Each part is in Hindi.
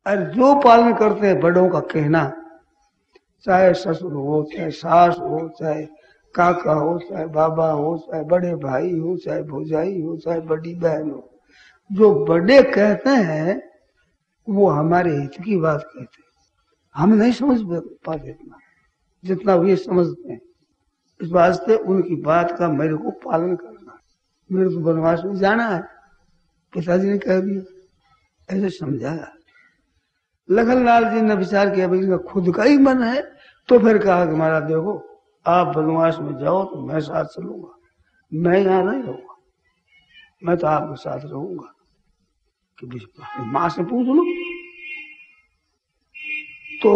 और जो पालन करते हैं बड़ों का कहना, चाहे ससुर हो, चाहे सास हो, चाहे काका हो, चाहे बाबा हो, चाहे बड़े भाई हो, चाहे भौजाई हो, चाहे बड़ी बहन हो, जो बड़े कहते हैं वो हमारे हित की बात कहते हैं। हम नहीं समझ पाते इतना जितना वे समझते हैं। इस वास्ते उनकी बात का मेरे को पालन करना, मेरे को वनवास में जाना है, पिताजी ने कह दिया, ऐसे समझाया। लखनलाल जी ने विचार किया भाई इनका खुद का ही मन है, तो फिर कहा कि महाराज देखो आप वनवास में जाओ तो मैं साथ चलूंगा, मैं यहाँ नहीं रहूंगा, मैं तो आपके साथ रहूंगा। कि माँ से पूछ लो। तो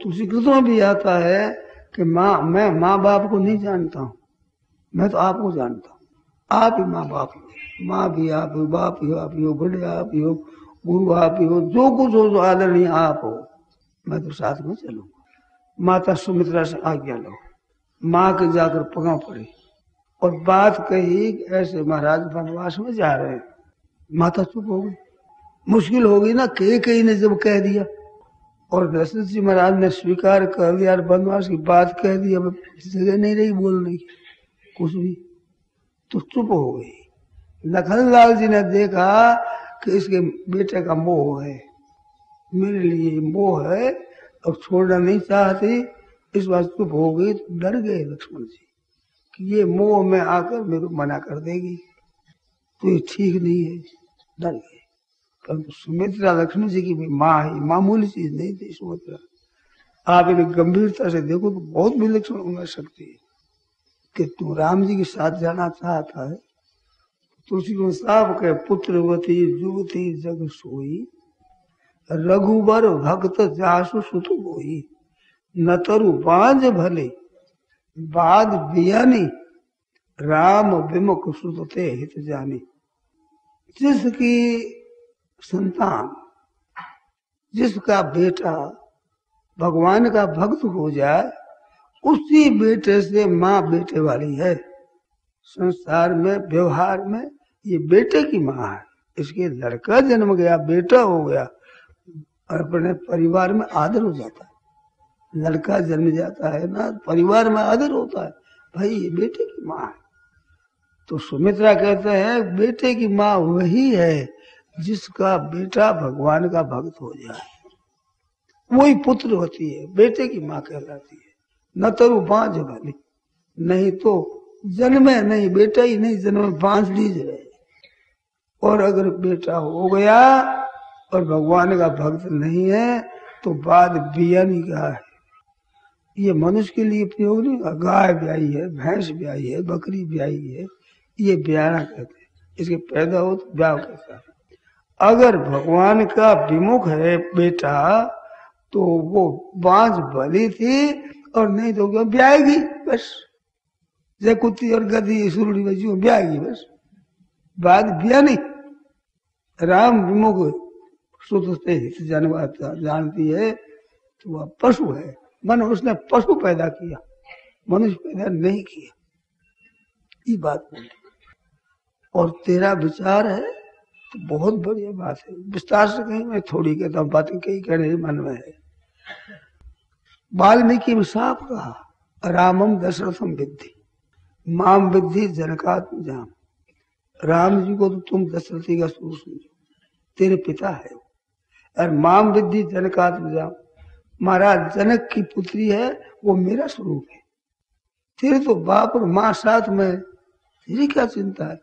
तुलसी कृत में भी आता है कि मैं माँ बाप को नहीं जानता हूँ, मैं तो आपको जानता हूँ, आप ही माँ बाप हो, माँ भी आप हो, बाप ही आप ही हो, बड़े आप ही हो, गुरु आप ही हो, जो कुछ हो जो आदरणीय आप हो, मैं तो साथ में चलूंगा। माता सुमित्रा से आज्ञा लो, माँ के जाकर पगा पड़ी और बात कही कि ऐसे महाराज वनवास में जा रहे हैं। माता चुप हो गई, मुश्किल होगी ना, कई ने जब कह दिया और दशरथ जी महाराज ने स्वीकार कर लिया और वनवास की बात कह दी, अब जगह नहीं रही बोलने की कुछ भी, तो चुप हो गई। लखनलाल जी ने देखा कि इसके बेटे का मोह है, मेरे लिए मोह है, अब छोड़ना नहीं चाहती, इस बात चुप हो गई। तो डर गए लक्ष्मण जी कि ये मोह में आकर मेरे को मना कर देगी, तो ये ठीक नहीं है, डर गए। परंतु सुमित्रा लक्ष्मण जी की भी माँ ही, मामूली चीज नहीं थी सुमित्रा। आप इन्हें गंभीरता से देखो तो बहुत विलक्षण होना सकती है कि तू राम जी के साथ जाना चाहता है। तुलसी को साफ कहे, पुत्रवती जुवती जग सोई, रघुबर भक्त जासु सुत बोई, न तरु बांझ भले बाद बियानी, राम विमुख सुतते हित जानी। जिसकी संतान, जिसका बेटा भगवान का भक्त हो जाए, उसी बेटे से माँ बेटे वाली है। संसार में व्यवहार में ये बेटे की माँ है। इसके लड़का जन्म गया, बेटा हो गया, और अपने परिवार में आदर हो जाता है। लड़का जन्म जाता है ना, परिवार में आदर होता है, भाई ये बेटे की माँ है। तो सुमित्रा कहते हैं बेटे की माँ वही है जिसका बेटा भगवान का भक्त हो जाए, वही पुत्र होती है, बेटे की माँ कहलाती है। न तरु बांझ वाली, नहीं तो जन्मे नहीं, बेटा ही नहीं जन्मे, बांझ लीजिए। और अगर बेटा हो गया और भगवान का भक्त नहीं है तो बाद बियानी का है। ये मनुष्य के लिए प्रयोग नहीं, गाय ब्याई है, भैंस ब्याई है, बकरी ब्याई है, ये ब्याना कहते हैं। इसके पैदा हो तो ब्याह कहता है। अगर भगवान का विमुख है बेटा तो वो बांझ भली थी, और नहीं तो क्या ब्याएगी बस, जय कुत्ती और गधी सुरड़ी बजी ब्याएगी बस, बाद ब्याह नहीं। राम विमुख सुतते हित जानती है, तो वह पशु है, मन उसने पशु पैदा किया, मनुष्य पैदा नहीं किया, ये बात बोली। और तेरा विचार है तो बहुत बढ़िया बात है, विस्तार से कहीं मैं थोड़ी कहता हूँ, बातें कई कह रहे मन में है। वाल्मीकि में साफ कहा, रामम दशरथम विद्धि माम विद्धि जनकात्म जाम। राम जी को तो तुम दशरथी का स्वरूप समझो, तेरे पिता है, और माम विद्धि जनकात्म जाम, महाराज जनक की पुत्री है, वो मेरा स्वरूप है। तेरे तो बाप और माँ साथ में, तेरी क्या चिंता है।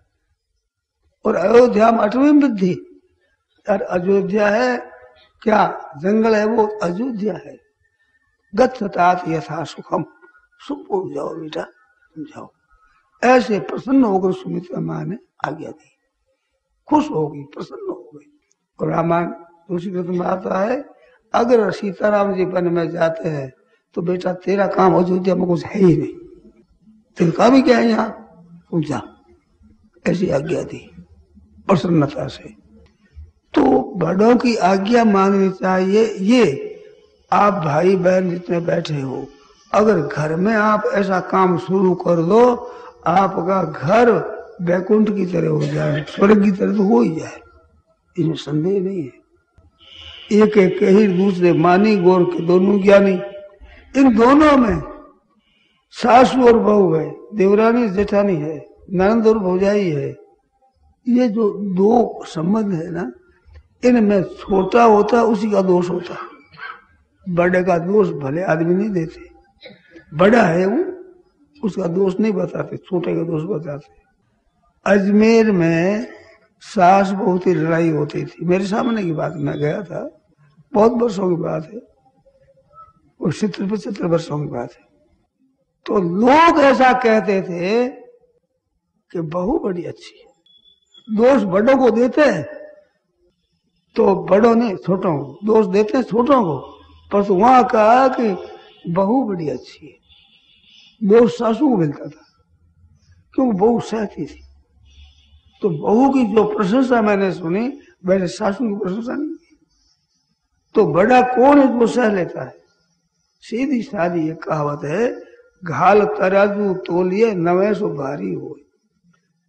और अयोध्या में 8वीं विद्धि, और अयोध्या है क्या जंगल है, वो अयोध्या है। गच्छतात यथा सुखम, सुख हो जाओ बेटा, तुम जाओ। ऐसे प्रसन्न होकर सुमित्रा माँ ने आज्ञा दी, खुश होगी, प्रसन्न हो गई। और रामायण तुलसी कृत में आता है, अगर सीताराम जी वन में जाते हैं तो बेटा तेरा काम अयोध्या में कुछ है ही नहीं, तेरा काम ही क्या है यहाँ, तुम जा। ऐसी आज्ञा दी प्रसन्नता से। तो बड़ों की आज्ञा माननी चाहिए। ये आप भाई बहन जितने बैठे हो, अगर घर में आप ऐसा काम शुरू कर दो, आपका घर वैकुंठ की तरह हो जाए, स्वर्ग की तरह तो हो ही जाए, इसमें संदेह नहीं है। एक एक कही दूसरे मानी, गोर के दोनों ज्ञानी। इन दोनों में सासू और बहू है, देवरानी जेठानी है, ननद और भौजाई है। ये जो दो संबंध है ना, इनमें छोटा होता उसी का दोष होता है। बड़े का दोष भले आदमी नहीं देते, बड़ा है वो, उसका दोष नहीं बताते, छोटे का दोष बताते। अजमेर में सास बहुत ही लड़ाई होती थी, मेरे सामने की बात, मैं गया था, बहुत वर्षों की बात है, और 70-75 वर्षों की बात है। तो लोग ऐसा कहते थे कि बहू बड़ी अच्छी है। दोष बड़ों को देते हैं तो बड़ों ने छोटों को दोष देते हैं, छोटों को। पर तो वहां कहा कि बहू बड़ी अच्छी है, दोष सासू को मिलता था, क्योंकि बहू सहती थी। तो बहू की जो प्रशंसा मैंने सुनी, वैसे सासू की प्रशंसा नहीं की। तो बड़ा कौन है जो सह लेता है? सीधी सादी एक कहावत है, घाल तराजू तोलिए नवे सो भारी हो।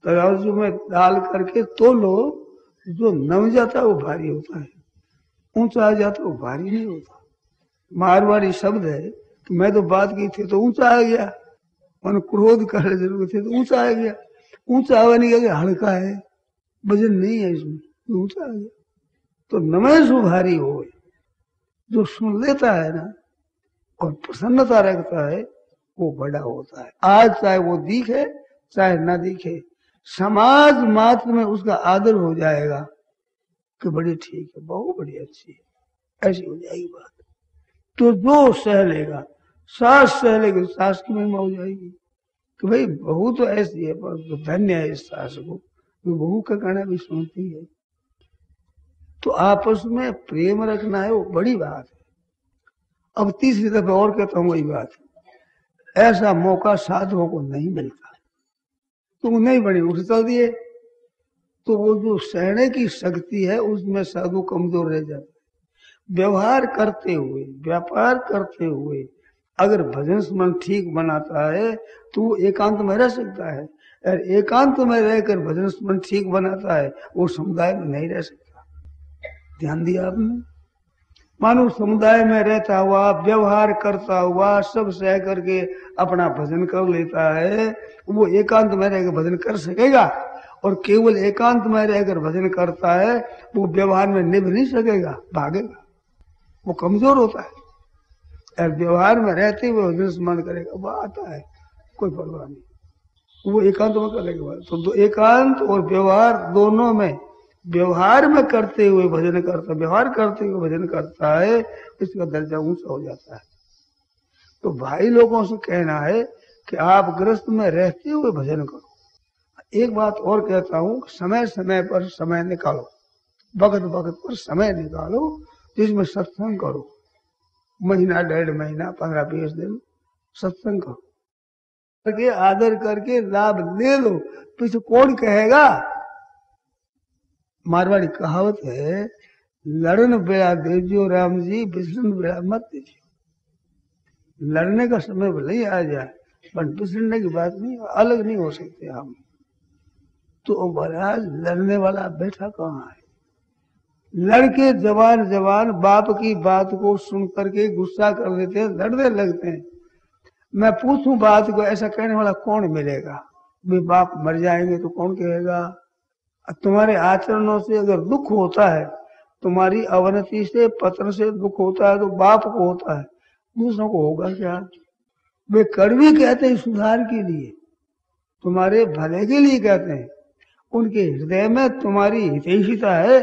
तराजू में डाल करके तोलो, जो नम जाता है वो भारी होता है, ऊंचा आ जाता है वो भारी नहीं होता। मारवाड़ी शब्द है कि मैं तो बात की थी तो ऊंचा आ गया, मैंने क्रोध करने जरूरत थे तो ऊंचा आ गया। ऊंचा आवा नहीं गया, हल्का है, वजन नहीं है इसमें, ऊंचा आ गया। तो नमे सो भारी हो, जो सुन लेता है ना और प्रसन्नता रखता है वो बड़ा होता है। आज चाहे वो दिखे चाहे ना दिखे, समाज मात्र में उसका आदर हो जाएगा कि बड़ी ठीक है, बहुत बड़ी अच्छी है, ऐसी हो जाएगी बात। तो जो सह लेगा, सास सह लेगी, सास की महिमा हो जाएगी कि भाई बहू तो ऐसी है, पर तो धन्य है इस सास को, तो बहू का कहना भी सुनती है। तो आपस में प्रेम रखना है, वो बड़ी बात है। अब तीसरी दफा और कहता हूँ वही बात, ऐसा मौका साधुओं को नहीं मिलता। तुम नहीं बनी, उठ चल दिए, तो वो जो सहने की शक्ति है उसमें साधु कमजोर रह जाते। व्यवहार करते हुए, व्यापार करते हुए अगर भजन स्मरण ठीक बनाता है तो वो एकांत में रह सकता है, और एकांत में रहकर भजन स्मरण ठीक बनाता है वो समुदाय में नहीं रह सकता। ध्यान दिया आपने? मानो समुदाय में रहता हुआ, व्यवहार करता हुआ, सब सह करके अपना भजन कर लेता है, वो एकांत में रहकर भजन कर सकेगा? और केवल एकांत में रहकर भजन करता है वो व्यवहार में निभ नहीं सकेगा, भागेगा, वो कमजोर होता है। और व्यवहार में रहते हुए भजन स्मरण करेगा, वो आता है, कोई परवाह नहीं, वो एकांत में करेगा। तो एकांत और व्यवहार दोनों में, व्यवहार में करते हुए भजन करता, व्यवहार करते हुए भजन करता है, इसका दर्जा ऊंचा हो जाता है। तो भाई लोगों से कहना है कि आप गृहस्थ में रहते हुए भजन करो। एक बात और कहता हूँ, समय समय पर समय निकालो, वक्त वक्त पर समय निकालो, जिसमें सत्संग करो। महीना, 1.5 महीना, 15-20 दिन सत्संग करो, करके आदर करके लाभ ले लो। पीछे कौन कहेगा? मारवाड़ी कहावत है, लड़न बेड़ा देजियो राम जी, बिसरन बेड़ा मत दीजिए। लड़ने का समय भले ही आ जाए, पर बिसरने की बात नहीं, अलग नहीं हो सकते हम। तो महाराज लड़ने वाला बैठा कहाँ है? लड़के जवान जवान बाप की बात को सुन करके गुस्सा कर लेते हैं, लड़ने लगते हैं। मैं पूछूं बात को, ऐसा कहने वाला कौन मिलेगा? वे बाप मर जाएंगे तो कौन कहेगा? तुम्हारे आचरणों से अगर दुख होता है, तुम्हारी अवनति से, पतन से दुख होता है तो बाप को होता है, दूसरों को होगा क्या? वे कड़वी कहते हैं सुधार के लिए, तुम्हारे भले के लिए कहते हैं। उनके हृदय में तुम्हारी हितैषिता है।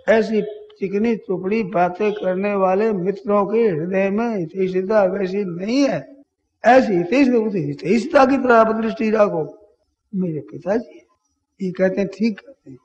ऐसी चिकनी चुपड़ी बातें करने वाले मित्रों के हृदय में हितैषिता वैसी नहीं है। ऐसी हितैषिता की तरह आप दृष्टि रखो। मेरे पिताजी ये कहते हैं, ठीक कहते हैं।